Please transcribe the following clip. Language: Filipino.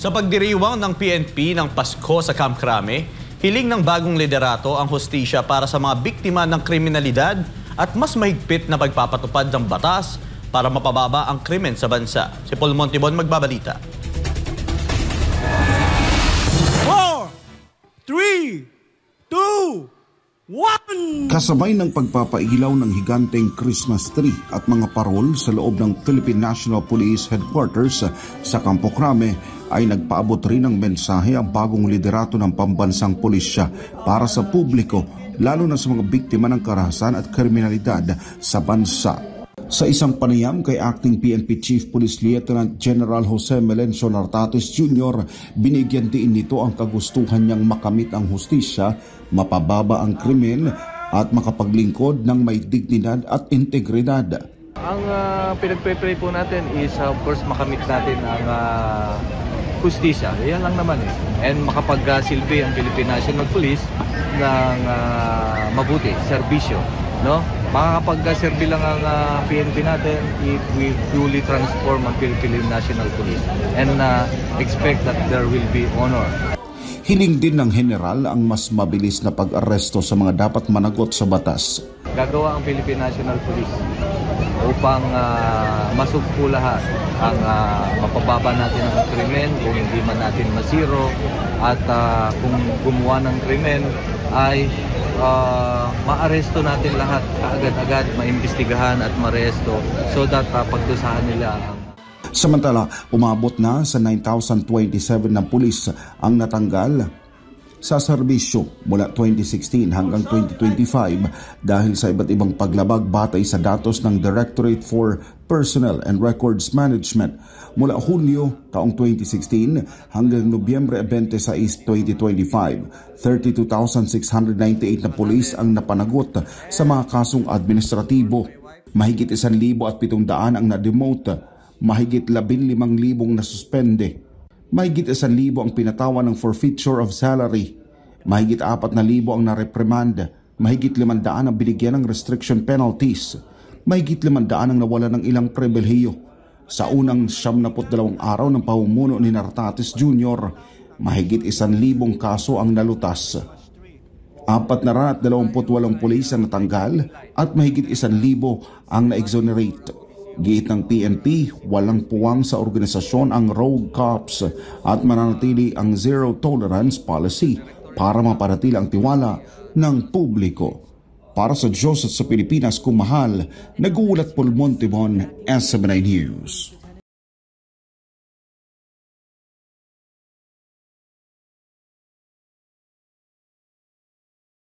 Sa pagdiriwang ng PNP ng Pasko sa Camp Crame, hiling ng bagong liderato ang hustisya para sa mga biktima ng kriminalidad at mas mahigpit na pagpapatupad ng batas para mapababa ang krimen sa bansa. Si Paul Montibon magbabalita. 4, 3, 2, 1! Kasabay ng pagpapailaw ng higanteng Christmas tree at mga parol sa loob ng Philippine National Police Headquarters sa Campo Crame ay nagpaabot rin ng mensahe ang bagong liderato ng pambansang pulisya para sa publiko, lalo na sa mga biktima ng karahasan at kriminalidad sa bansa. Sa isang panayam kay Acting PNP Chief Police Lieutenant General Jose Melencio Nartates Jr., binigyan din nito ang kagustuhan niyang makamit ang hustisya, mapababa ang krimen at makapaglingkod ng may dignidad at integridad. Ang pinagpe-pray po natin is of course makamit natin ang hustisya. Yan lang naman eh. And makapagsilbi ang Philippine National Police ng mabuti, serbisyo. No? Makakapagserbi lang ang PNP natin if we duly transform ang Philippine National Police and expect that there will be honor. Hiling din ng general ang mas mabilis na pag-aresto sa mga dapat managot sa batas. Gagawa ang Philippine National Police upang masugpo lahat ang mapababa natin ang krimen kung hindi man natin masiro at kung gumawa ng krimen ay maaresto natin lahat kaagad-agad, maimbestigahan at maresto so that pagdusahan nila ang... Samantala, umabot na sa 9,027 na pulis ang natanggal sa serbisyo mula 2016 hanggang 2025 dahil sa iba't ibang paglabag batay sa datos ng Directorate for Personnel and Records Management. Mula Hunyo taong 2016 hanggang Nobyembre 26, 2025, 32,698 na pulis ang napanagot sa mga kasong administratibo. Mahigit 1,700 ang na-demote, mahigit 15,000 nasuspende, mahigit 1,000 ang pinatawan ng forfeiture of salary, mahigit 4,000 ang nareprimand, mahigit 500 ang binigyan ng restriction penalties, mahigit 500 ang nawala ng ilang pribilehiyo. Sa unang 72 araw ng pamumuno ni Nartates Jr., mahigit 1,000 kaso ang nalutas. 428 pulis ang natanggal at mahigit 1,000 ang na-exonerate. Giit ng PNP, walang puwang sa organisasyon ang rogue cops at mananatili ang zero tolerance policy para mapanatili ang tiwala ng publiko. Para sa Diyos at sa Pilipinas kung mahal, nag-uulat Paul Montibon, SMNI News.